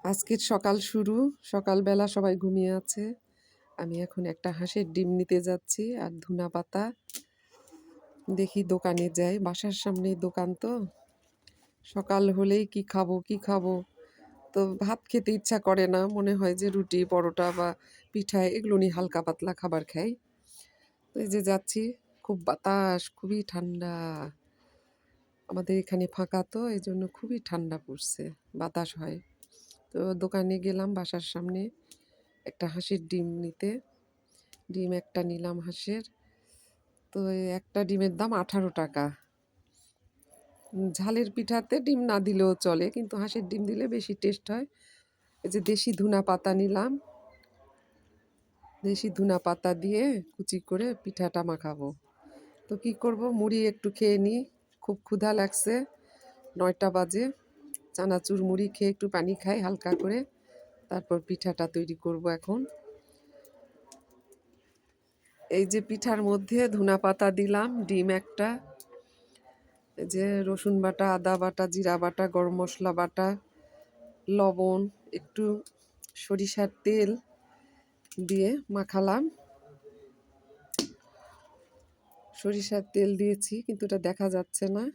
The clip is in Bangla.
আজকের সকাল শুরু। সকালবেলা সবাই ঘুমিয়ে আছে। আমি এখন একটা হাঁসের ডিম নিতে যাচ্ছি আর ধুনা পাতা। দেখি দোকানে যাই, বাসার সামনেই দোকান তো। সকাল হলেই কি খাবো কি খাবো, তো ভাত খেতে ইচ্ছা করে না, মনে হয় যে রুটি পরোটা বা পিঠা এগুলো নিয়ে হালকা পাতলা খাবার খাই। তো এই যে যাচ্ছি, খুব বাতাস, খুবই ঠান্ডা। আমাদের এখানে ফাঁকা তো, এই জন্য খুবই ঠান্ডা পড়ছে, বাতাস হয়। তো দোকানে গেলাম বাসার সামনে একটা হাঁসের ডিম নিতে। ডিম একটা নিলাম হাঁসের। তো এই একটা ডিমের দাম 18 টাকা। ঝালের পিঠাতে ডিম না দিলেও চলে, কিন্তু হাঁসের ডিম দিলে বেশি টেস্ট হয়। এই যে দেশি ধুনা পাতা নিলাম, দেশি ধুনা পাতা দিয়ে কুচি করে পিঠাটা মাখাবো। তো কি করব, মুড়ি একটু খেয়ে নিই, খুব ক্ষুধা লাগছে। 9টা বাজে। চানাচুর মুড়ি খেয়ে একটু পানি খাই হালকা করে, তারপর পিঠাটা তৈরি করব এখন। এই যে পিঠার মধ্যে ধুনা পাতা দিলাম, ডিম একটা, এই যে রসুন বাটা, আদা বাটা, জিরা বাটা, গরম মশলা বাটা, লবণ, একটু সরিষার তেল দিয়ে মাখালাম। সরিষার তেল দিয়েছি কিন্তু এটা দেখা যাচ্ছে না।